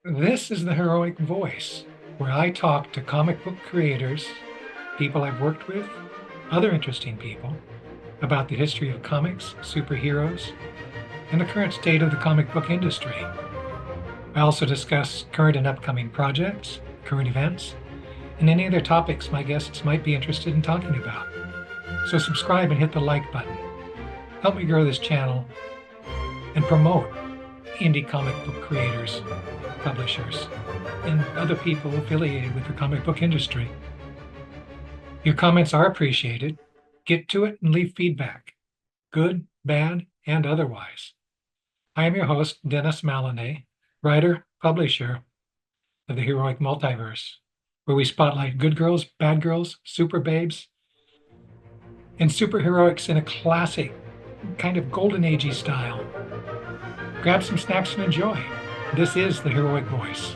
This is the Heroic Voice, where I talk to comic book creators, people I've worked with, other interesting people, about the history of comics, superheroes, and the current state of the comic book industry. I also discuss current and upcoming projects, current events, and any other topics my guests might be interested in talking about. So subscribe and hit the like button. Help me grow this channel and promote indie comic book creators, publishers, and other people affiliated with the comic book industry. Your comments are appreciated. Get to it and leave feedback, good, bad, and otherwise. I am your host, Dennis Maloney, writer, publisher of the Heroic Multiverse, where we spotlight good girls, bad girls, super babes, and superheroics in a classic, kind of golden agey style. Grab some snacks and enjoy. This is the Heroic Voice.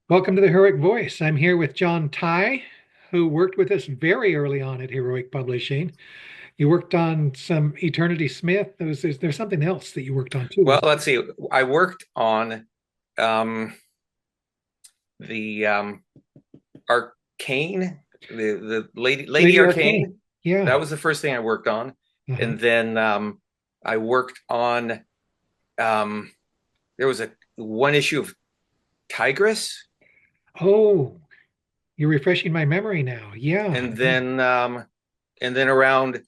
Welcome to the Heroic Voice. I'm here with John Tighe, who worked with us very early on at Heroic Publishing. You worked on some Eternity Smith. There's something else that you worked on too. Well, let's see. I worked on the Arcane, the Lady Arcane. Yeah. That was the first thing I worked on. And then I worked on there was one issue of Tigress. Oh, you're refreshing my memory now. Yeah. And then around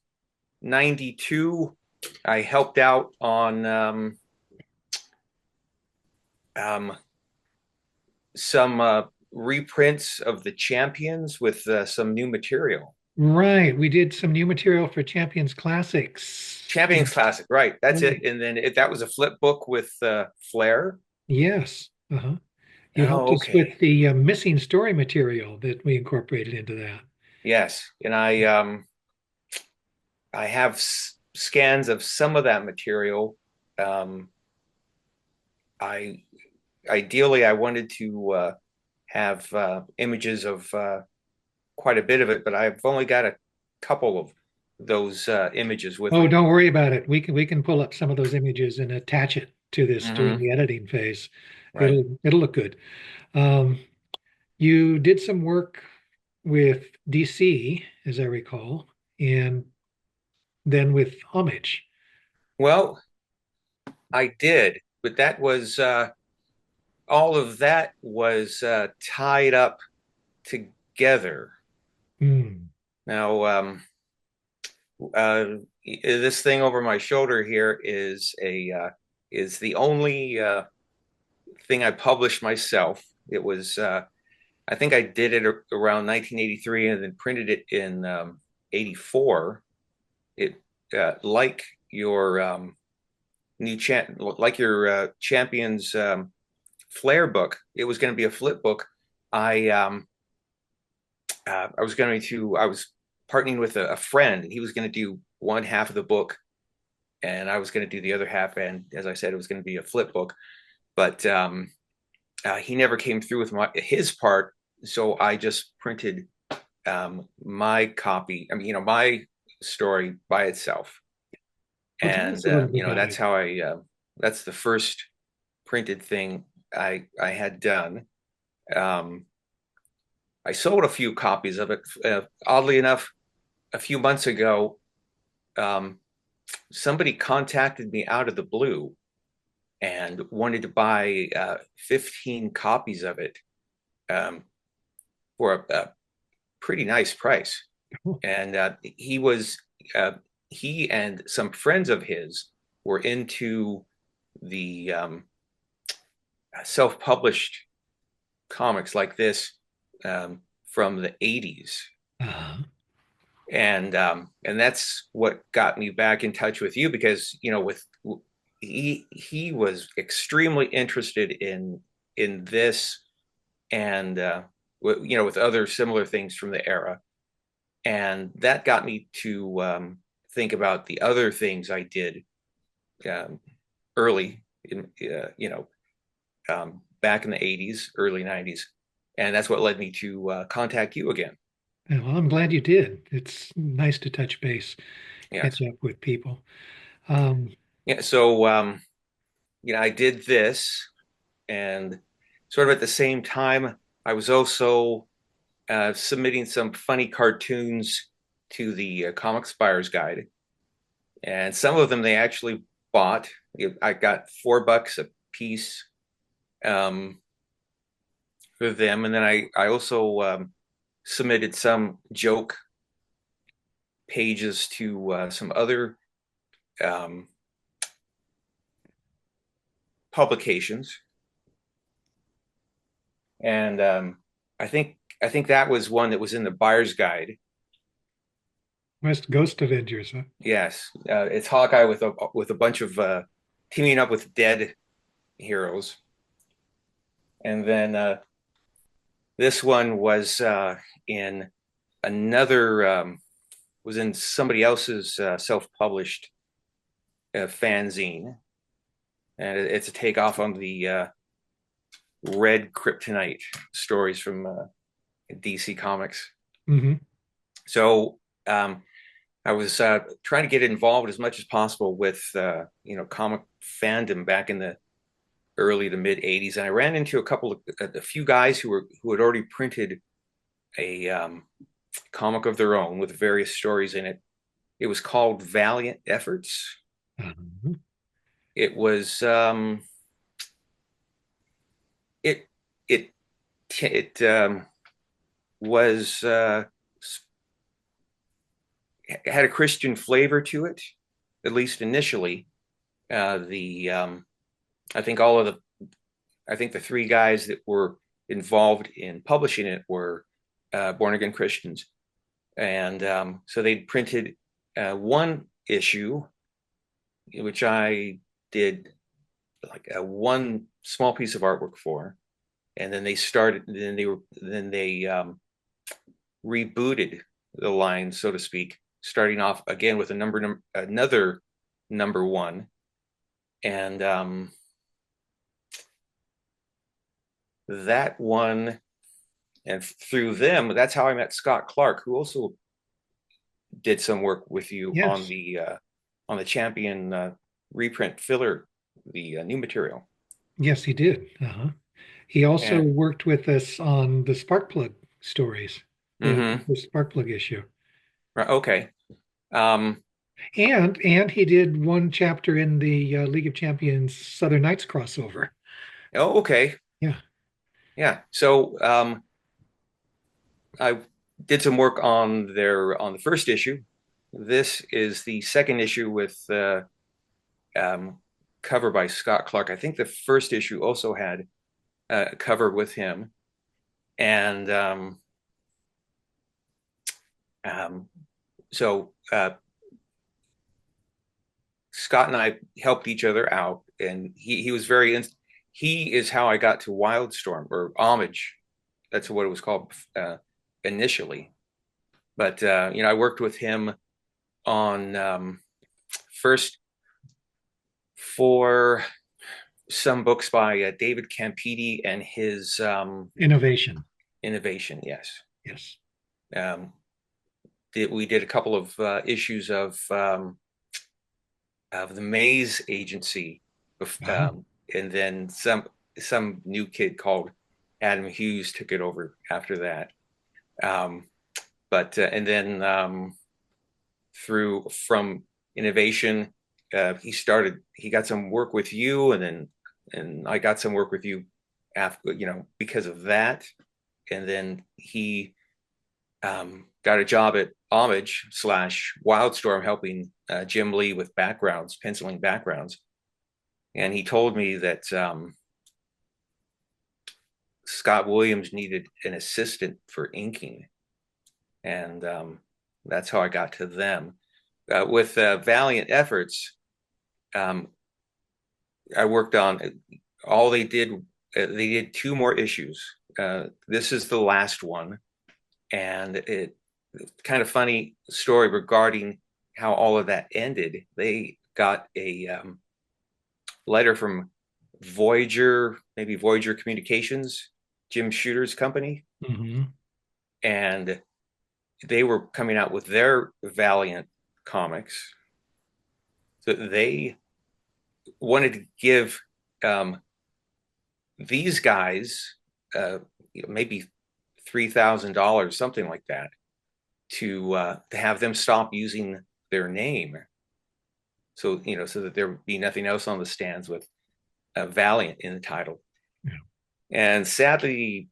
92, I helped out on some reprints of the Champions with some new material. Right. We did some new material for Champions Classics. Champions Classic, right. That's it. And then that was a flip book with Flair. Yes. You helped us with the missing story material that we incorporated into that. Yes. And I have scans of some of that material. Ideally, I wanted to have images of quite a bit of it, but I've only got a couple of those images with me. Don't worry about it. We can pull up some of those images and attach it to this during the editing phase. Right. It'll look good. You did some work with DC, as I recall, and then with Homage. Well, I did, but that was all of that was tied up together. Now, this thing over my shoulder here is the only thing I published myself. It was I think I did it around 1983 and then printed it in 84. It like your Champions Flair book. It was going to be a flip book. I was partnering with a friend, and he was going to do one half of the book, and I was going to do the other half. And as I said, it was going to be a flip book, but he never came through with his part. So I just printed my copy. I mean, my story by itself, and that's how that's the first printed thing I had done. I sold a few copies of it. Oddly enough, a few months ago, somebody contacted me out of the blue and wanted to buy 15 copies of it for a pretty nice price. And he and some friends of his were into the self-published comics like this from the 80s. And that's what got me back in touch with you, because he was extremely interested in this, and with other similar things from the era, and that got me to think about the other things I did early in back in the 80s, early 90s. and that's what led me to contact you again. Yeah, well, I'm glad you did. It's nice to touch base, Yes. catch up with people. Um, Yeah. So, I did this, and sort of at the same time, I was also submitting some funny cartoons to the Comics Buyer's Guide, and some of them they actually bought. I got $4 a piece um, for them, and then I also submitted some joke pages to some other um, publications, and I think that was one that was in the Buyer's Guide. West Ghost Avengers, huh? Yes, it's Hawkeye with a bunch of teaming up with dead heroes, and then this one was in another was in somebody else's self-published fanzine, and it's a takeoff on the Red Kryptonite stories from DC Comics. Hmm. So I was trying to get involved as much as possible with comic fandom back in the early to mid '80s, and I ran into a few guys who had already printed a comic of their own with various stories in it. It was called Valiant Efforts. Uh-huh. It was it it it was had a Christian flavor to it, at least initially. The I think all of the I think the three guys that were involved in publishing it were born again Christians, and so they printed one issue, which I did like one small piece of artwork for, and then they rebooted the line, so to speak, starting off again with another number one, and that one, and through them, that's how I met Scott Clark, who also did some work with you Yes, on the Champion reprint filler, the new material. yes, he did. Uh-huh. He also And worked with us on the Sparkplug stories, mm-hmm, the Sparkplug issue. right, okay. Um, And he did one chapter in the League of Champions Southern Knights crossover. oh, okay, Yeah. yeah. So I did some work on the first issue. This is the second issue with um, cover by Scott Clark. I think the first issue also had a cover with him, and um, so Scott and I helped each other out, and he was he is how I got to Wildstorm or Homage. That's what it was called initially. But I worked with him on first for some books by David Campiti and his Innovation. Innovation. Yes, Yes. um, we did a couple of issues of the Maze Agency, Uh-huh. and then some new kid called Adam Hughes took it over after that. Um, but and then through from Innovation, he got some work with you, and I got some work with you after because of that, and then he got a job at Homage slash Wildstorm helping Jim Lee with backgrounds, penciling backgrounds. And he told me that Scott Williams needed an assistant for inking. And that's how I got to them. With Valiant Efforts, um, I worked on all they did two more issues. This is the last one. And it kind of funny story regarding how all of that ended. They got a letter from Voyager, maybe Voyager Communications, Jim Shooter's company, Hmm. and they were coming out with their Valiant comics. So they wanted to give um, these guys maybe $3,000, something like that, to have them stop using their name. So so that there would be nothing else on the stands with Valiant in the title. Yeah. And sadly,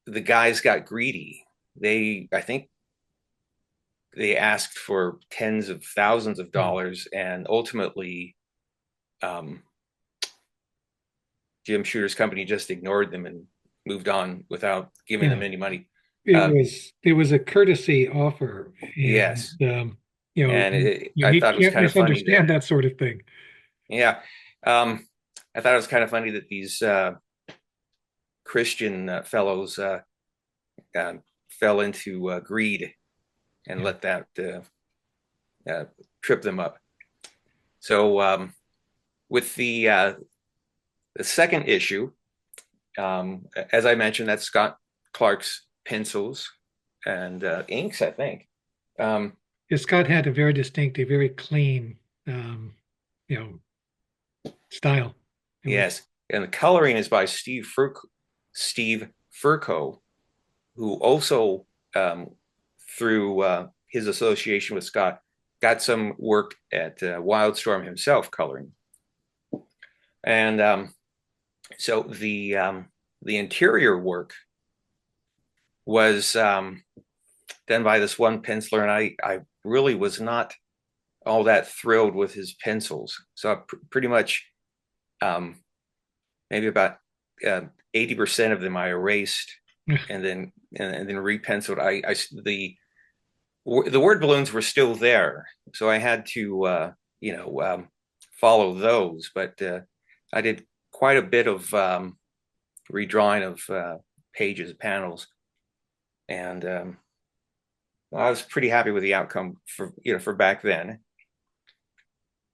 the guys got greedy. I think they asked for tens of thousands of Mm. dollars, and ultimately, um, Jim Shooter's company just ignored them and moved on without giving Yeah. them any money. It Um, was it was a courtesy offer, and yes, and you I need thought it was can't kind of funny that, misunderstand that sort of thing. yeah, um, I thought it was kind of funny that these Christian fellows uh, fell into greed and Yeah. let that trip them up. So with the second issue, as I mentioned, that's Scott Clark's pencils and inks, I think. Um, Yeah, Scott had a very distinct, a very clean, um, you know, style. It was, yes, and the coloring is by Steve Furco, who also, um, through his association with Scott, got some work at Wildstorm himself coloring. And so the interior work was done by this one penciler, and I really was not all that thrilled with his pencils. So pretty much um, maybe about 80% of them I erased and then repenciled. The word balloons were still there, so I had to you know um, follow those. But I did quite a bit of redrawing of pages, panels, and I was pretty happy with the outcome for back then.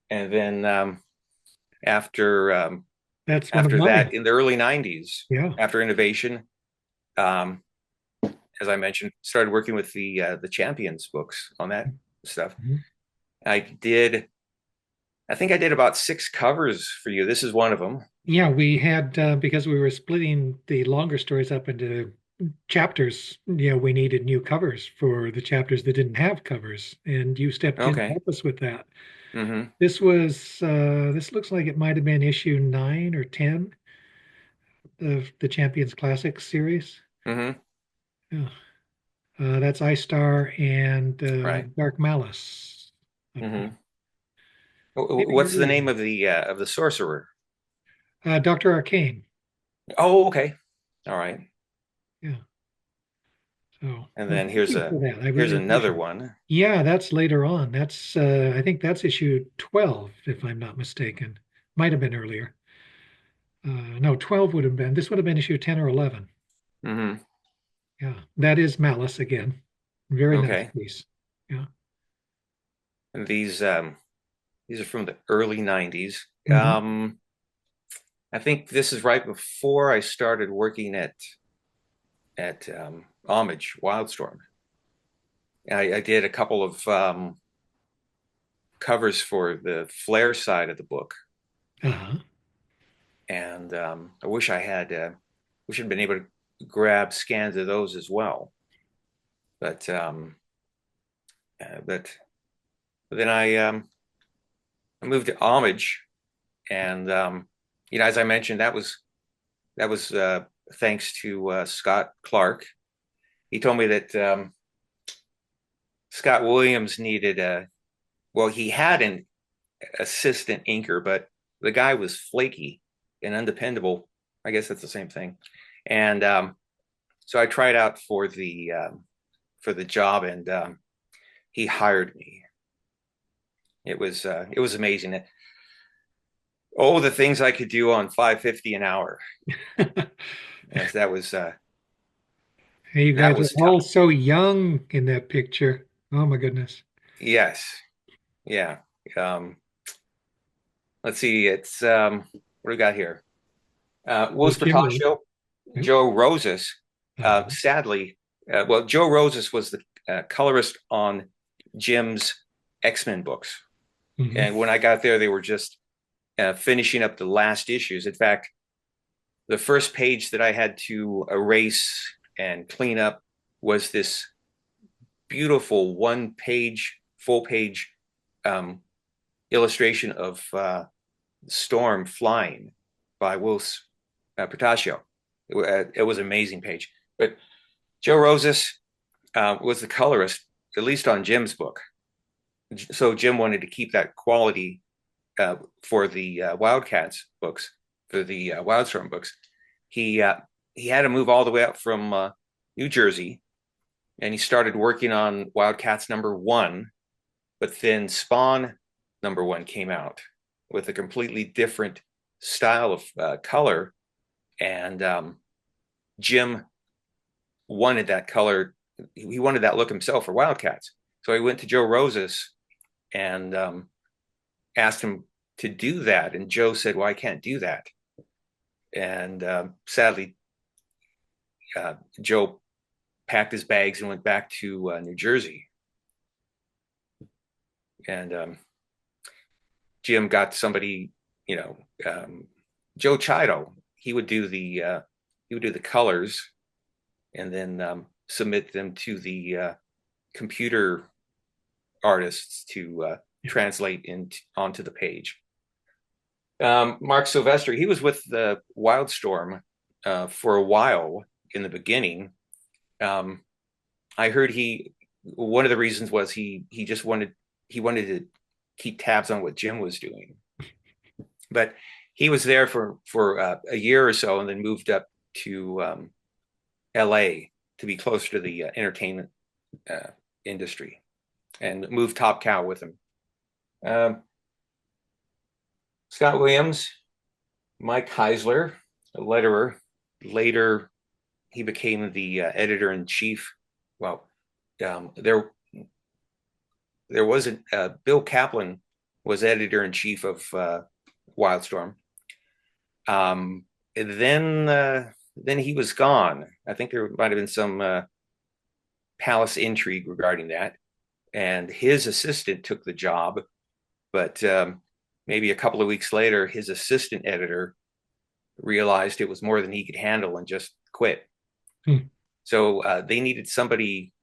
And then after that's one of after mine. that, in the early '90s, Yeah. after Innovation, um, as I mentioned, started working with the Champions books on that stuff. Mhm. I did, I think I did about six covers for you. This is one of them. Yeah, we had because we were splitting the longer stories up into chapters. We needed new covers for the chapters that didn't have covers, and you stepped in to Okay. help us with that. Mm-hmm. This looks like it might have been issue 9 or 10 of the Champions Classics series. Mm-hmm. Yeah. That's Ice Star and Right. Dark Malice up there. Mm-hmm. Maybe What's the earlier. name of the sorcerer? Dr. Arcane. Oh, okay. All right. Yeah. So And well, then thank you for that. I here's really another appreciate it. one. Yeah, that's later on. I think that's issue 12, if I'm not mistaken. Might have been earlier. No, 12 would have been. This would have been issue 10 or 11. Mm-hmm. Yeah, that is Malice again. Very nice Okay. piece. Yeah. And these are from the early '90s. Hmm. I think this is right before I started working at Homage Wildstorm. I did a couple of covers for the Flair side of the book, Uh-huh. and I wish I'd been able to grab scans of those as well. But but then I moved to Homage, and as I mentioned, that was thanks to Scott Clark. He told me that Scott Williams needed he had an assistant inker, but the guy was flaky and undependable. I guess that's the same thing. And so I tried out for the job, and he hired me. It was amazing. Oh, the things I could do on 550 an hour. Yes, Hey, you that guys are was all tough. so young in that picture. Oh my goodness. Yes, yeah. Um, let's see. It's what do we got here? Well, Willis Kimberly. Bertaccio. Who? Joe Rosas. Uh, Sadly, well, Joe Rosas was the colorist on Jim's X-Men books. mhm. And when I got there, they were just finishing up the last issues. In fact, the first page that I had to erase and clean up was this beautiful full page um, illustration of Storm flying by Wills Portacio. It was an amazing page. But Joe Rosas was the colorist, at least on Jim's book. So Jim wanted to keep that quality for the Wildcats books, for the Wildstorm books. He had to move all the way up from New Jersey, and he started working on Wildcats #1. But then Spawn #1 came out with a completely different style of color, and Jim wanted that color. He wanted that look himself for Wildcats. So he went to Joe Rosas and asked him to do that. And Joe said, "Well, I can't do that." And sadly, Joe packed his bags and went back to New Jersey. And Jim got somebody, you know, Joe Tighe. He would do the colors and then submit them to the computer artists to translate onto the page. Mark Silvestri, he was with the Wildstorm for a while in the beginning. I heard one of the reasons was he wanted to keep tabs on what Jim was doing, but he was there for a year or so and then moved up to LA to be closer to the entertainment industry and moved Top Cow with him. Scott Williams, Mike Heisler, a letterer. Later, he became the editor-in-chief. Well, there wasn't Bill Kaplan was editor-in-chief of Wildstorm. Then he was gone. I think there might have been some palace intrigue regarding that, and his assistant took the job. But maybe a couple of weeks later, his assistant editor realized it was more than he could handle and just quit. Hmm. So they needed somebody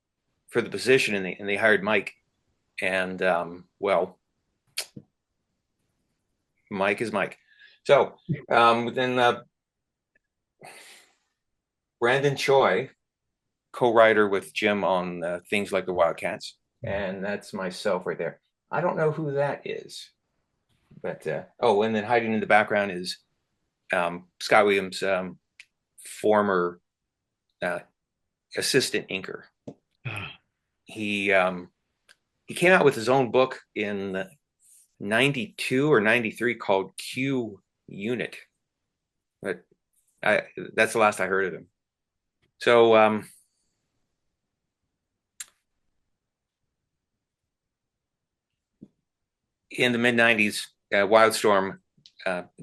for the position, and they hired Mike. And well, Mike is Mike. So then Brandon Choi, co-writer with Jim on things like the Wildcats, and that's myself right there. I don't know who that is, but and then hiding in the background is Scott Williams' former assistant inker. He came out with his own book in 92 or 93 called Q Unit, but that's the last I heard of him. So in the mid 90s, Wildstorm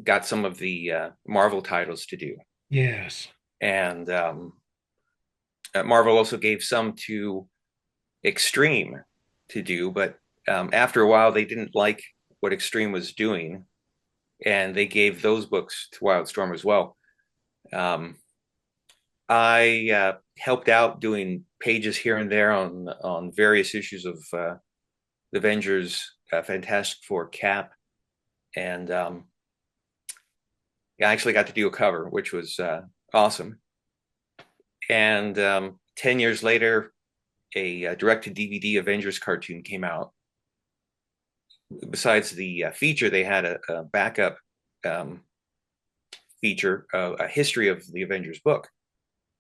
got some of the Marvel titles to do. Yes. And Marvel also gave some to Extreme to do, but after a while, they didn't like what Extreme was doing, and they gave those books to Wildstorm as well. I helped out doing pages here and there on various issues of the Avengers, Fantastic Four, Cap, and I actually got to do a cover, which was awesome. And 10 years later, a direct-to-DVD Avengers cartoon came out. Besides the feature, they had a backup feature, a history of the Avengers book.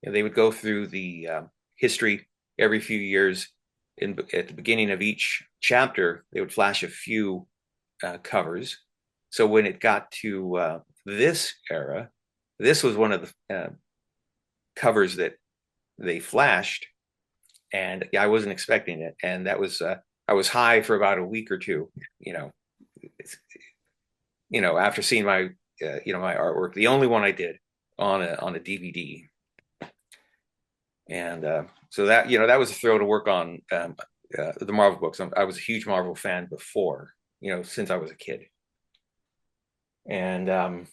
And they would go through the history every few years. At the beginning of each chapter, they would flash a few covers. So when it got to this era, this was one of the covers that they flashed, and I wasn't expecting it. And that was I was high for about a week or two. After seeing my my artwork, the only one I did, on a DVD. And so that, that was a thrill to work on the Marvel books. I was a huge Marvel fan before, since I was a kid. And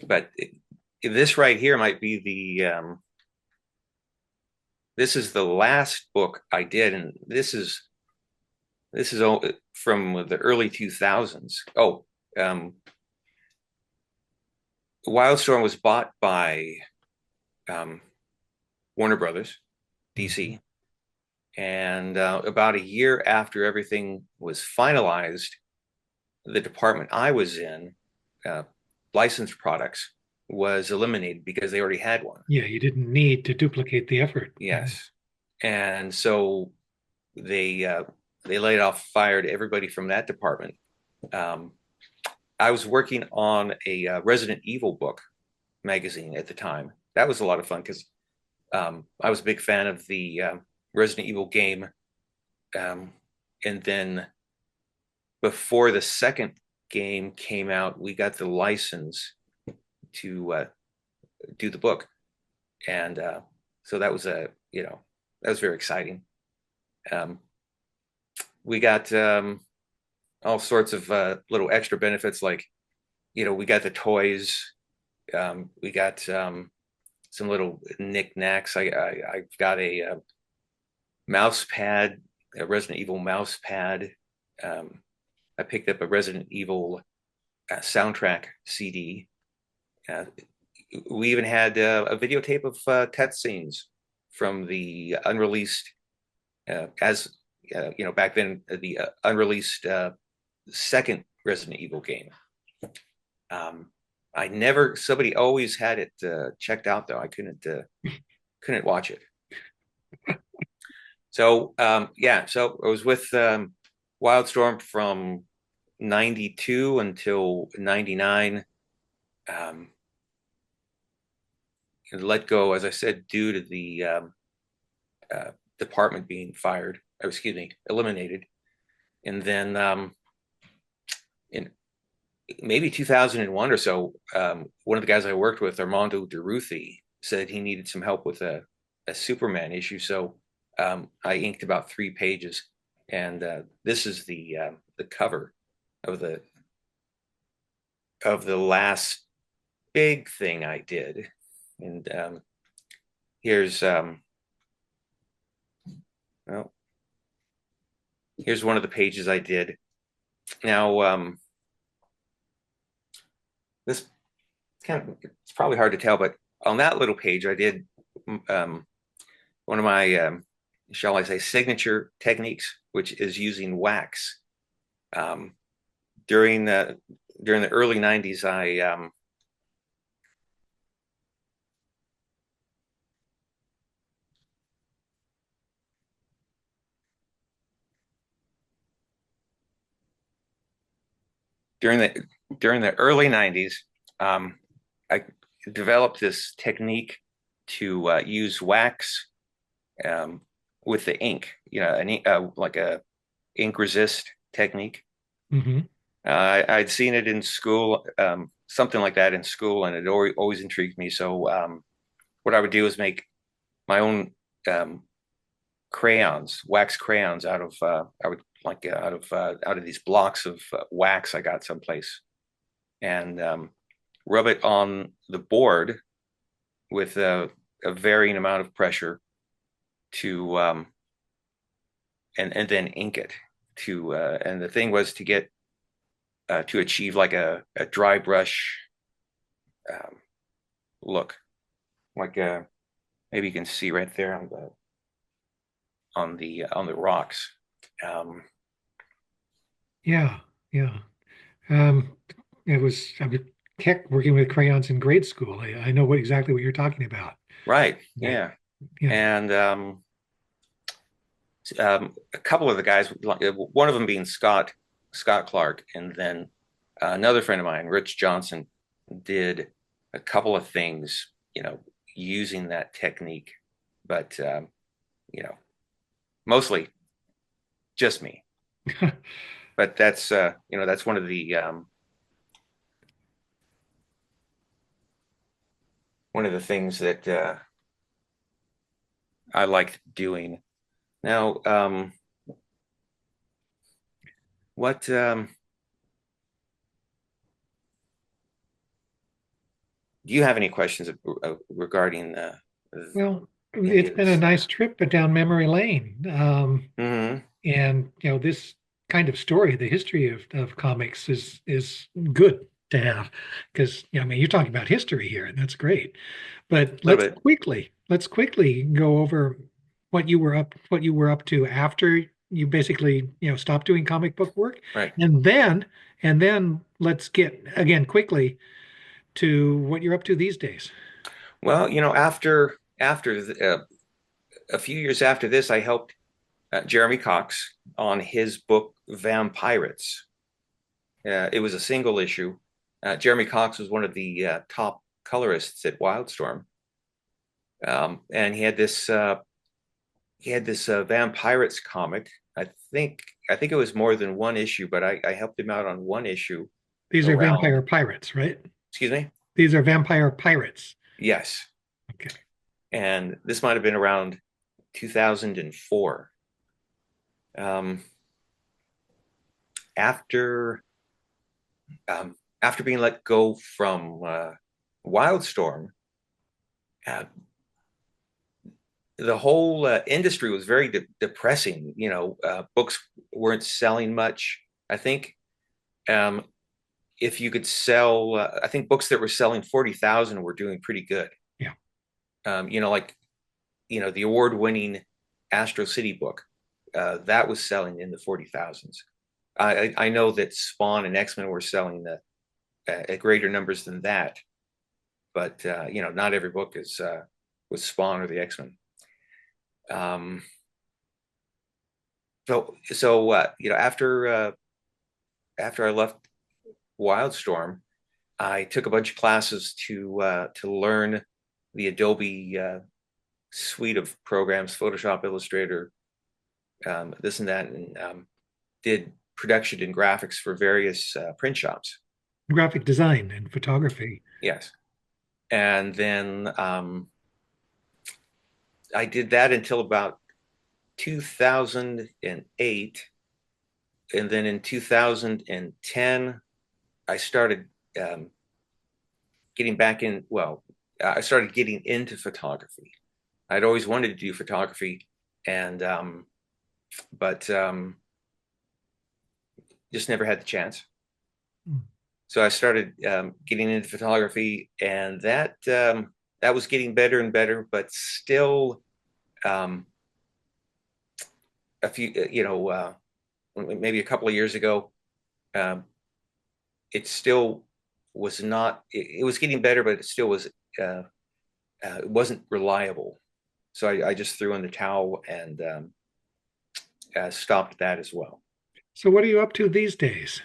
but this right here might be this is the last book I did, and this is from the early 2000s. Oh, Wildstorm was bought by Warner Brothers, DC. And about a year after everything was finalized, the department I was in, licensed products, was eliminated because they already had one. Yeah, you didn't need to duplicate the effort. Yes. And so they laid off, fired everybody from that department. I was working on a Resident Evil book magazine at the time. That was a lot of fun because I was a big fan of the Resident Evil game. And then before the second game came out, we got the license to do the book. And so that was that was very exciting. We got all sorts of little extra benefits, like, we got the toys. We got some little knickknacks. I've got a mouse pad, a Resident Evil mouse pad. I picked up a Resident Evil soundtrack CD. We even had a videotape of cutscenes from the unreleased, back then, the unreleased second Resident Evil game. Somebody always had it checked out, though. I couldn't watch it. So so I was with Wildstorm from 92 until 99. And let go, as I said, due to the department being fired, eliminated. And then in maybe 2001 or so, one of the guys I worked with, Armando DeRuthi, said he needed some help with a Superman issue. So I inked about 3 pages, and this is the cover of the last big thing I did. And here's here's one of the pages I did. Now this it's probably hard to tell, but on that little page I did one of my shall I say signature techniques, which is using wax. During the early 90s, during the early 90s, I developed this technique to use wax with the ink, like a ink resist technique. Mm-hmm. I'd seen it in school, something like that in school, and it always intrigued me. So what I would do is make my own crayons, wax crayons, out of out of these blocks of wax I got someplace, and rub it on the board with a varying amount of pressure to and then ink it to and the thing was to get to achieve like a dry brush look, like maybe you can see right there on the rocks. Yeah. I kept working with crayons in grade school. I know exactly what you're talking about. Right. Yeah. And a couple of the guys, one of them being Scott Clark, and then another friend of mine, Rich Johnson, did a couple of things, using that technique, but mostly just me. But that's that's one of the one of the things that I liked doing. Now, what do you have any questions regarding Well, any it's of been a this nice stuff? trip down memory lane. Hmm. And this kind of story, the history of comics is good to have because I mean you're talking about history here, and that's great. But A little bit, let's quickly go over what you were up to after you basically stopped doing comic book work, right? and then let's get again quickly to what you're up to these days. Well, after a few years after this, I helped Jeremy Cox on his book Vampirates. It was a single issue. Jeremy Cox was one of the top colorists at Wildstorm, and he had this Vampirates comic. I think it was more than one issue, but I helped him out on one issue These are around. vampire pirates, right? Excuse me. These are vampire pirates. Yes, Okay. and this might have been around 2004. Um, after um, after being let go from Wildstorm, uh, the whole industry was very depressing. Books weren't selling much. I think um, if you could sell, I think books that were selling 40,000 were doing pretty good. Yeah. Like the award-winning Astro City book that was selling in the 40,000s. I know that Spawn and X-Men were selling at greater numbers than that, but not every book is with Spawn or the X-Men. Um, after I left Wildstorm, I took a bunch of classes to learn the Adobe suite of programs, Photoshop, Illustrator, this and that, and did production and graphics for various print shops. Graphic design and photography. Yes, and then I did that until about 2008, and then in 2010, I started um, getting back in. Well, I started getting into photography. I'd always wanted to do photography, and but just never had the chance. Hmm. So I started getting into photography, and that was getting better and better, but still um, a few, maybe a couple of years ago, um, it still was not. It was getting better, but it still was. It wasn't reliable. So I just threw in the towel and stopped that as well. So what are you up to these days?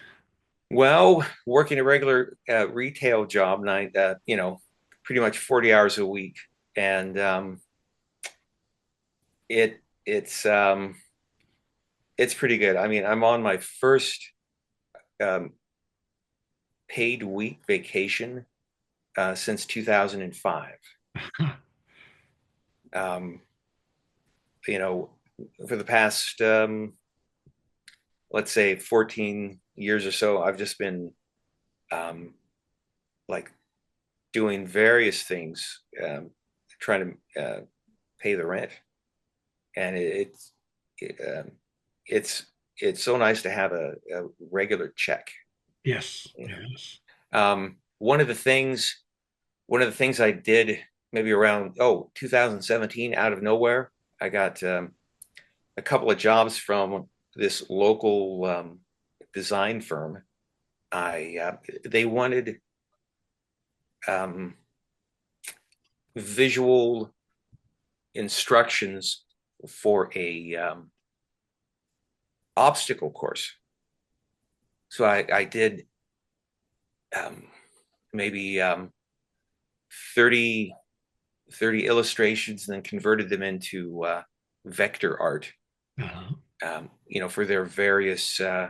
Well, working a regular retail job, night, pretty much 40 hours a week, and it it's it's pretty good. I mean, I'm on my first um, paid week vacation since 2005. Um, you know, for the past let's say 14 years or so, I've just been um, like doing various things, trying to pay the rent, and it, it's it's so nice to have a regular check. Yes, You yes. know, one of the things I did maybe around 2017 out of nowhere, I got a couple of jobs from this local design firm. I They wanted um, visual instructions for a obstacle course. So I did um, maybe 30, 30 illustrations and then converted them into vector art, Uh-huh. for their various uh,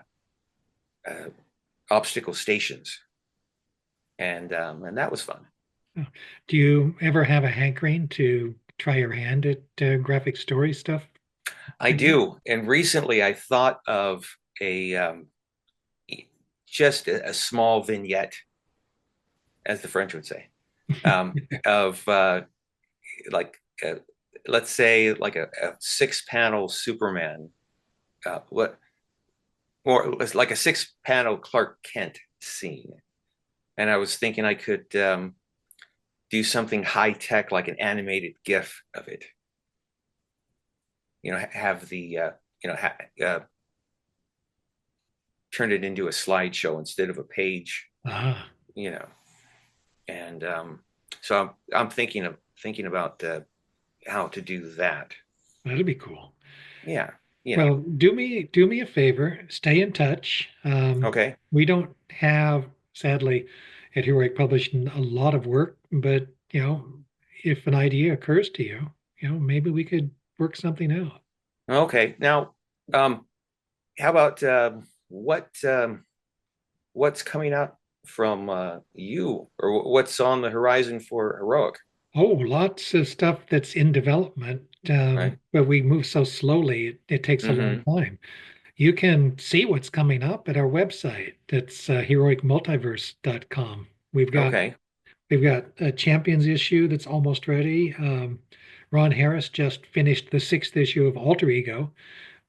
obstacle stations. And that was fun. Oh. Do you ever have a hankering to try your hand at graphic story stuff I again? do. And recently I thought of a just a small vignette, as the French would say, of like let's say like a six panel Superman, what or like a six panel Clark Kent scene. And I was thinking I could do something high tech, like an animated GIF of it. Have the turn it into a slideshow instead of a page. Ah, You know, and so I'm thinking about how to do that. that'd be cool. Yeah, you know. Well, do me a favor, stay in touch. Okay. We don't have, sadly, at Heroic publishing a lot of work, but if an idea occurs to you, maybe we could work something out. Okay. Now, um, how about what's coming out from you, or what's on the horizon for Heroic? Oh, lots of stuff that's in development, Right. but we move so slowly, it takes a long Mm-hmm. time. You can see what's coming up at our website. That's heroicmultiverse.com. Okay. We've got a Champions issue that's almost ready. Ron Harris just finished the sixth issue of Alter Ego.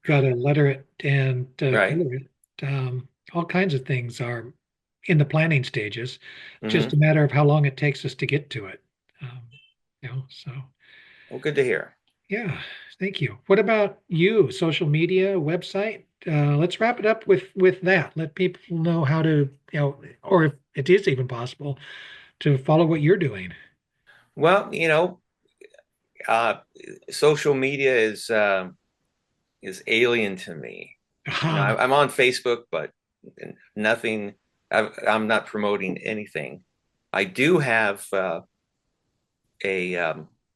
Got to letter it and Right. color it. All kinds of things are in the planning stages. Just Mm-hmm. a matter of how long it takes us to get to it. Um, so Well, good to hear. yeah, thank you. What about you? Social media, website? Let's wrap it up with that. Let people know how to, or if it is even possible, to follow what you're doing. Well, uh, social media is alien to me. Ah, I'm on Facebook, but nothing. I'm not promoting anything. I do have a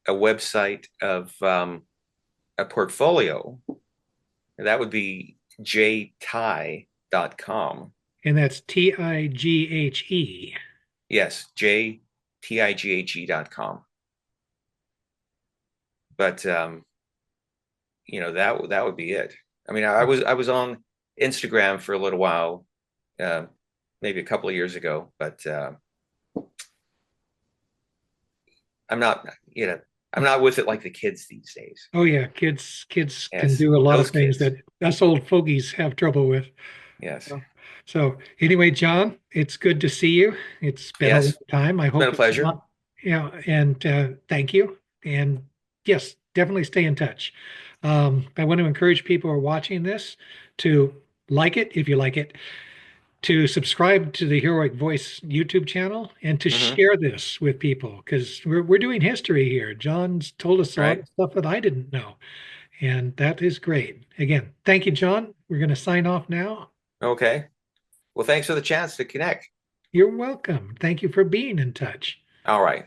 a website of a portfolio. That would be jtighe.com. and that's Tighe. Yes, jtighe.com. But that would be it. I mean, I was on Instagram for a little while, uh, maybe a couple of years ago, but I'm not, I'm not with it like the kids these days. Oh yeah, kids can Yes, do a lot of those things kids. that us old fogies have trouble with. Yes, So anyway, John, it's good to see you. It's been a long yes, time. I it's been a hope it's pleasure. not, and thank you. And yes, definitely stay in touch. I want to encourage people who are watching this to like it if you like it, to subscribe to the Heroic Voice YouTube channel, and to Hmm. share this with people because we're doing history here. John's told us a lot Right. of stuff that I didn't know, and that is great. Again, thank you, John. We're going to sign off now. Okay. Well, thanks for the chance to connect. You're welcome. Thank you for being in touch. All right.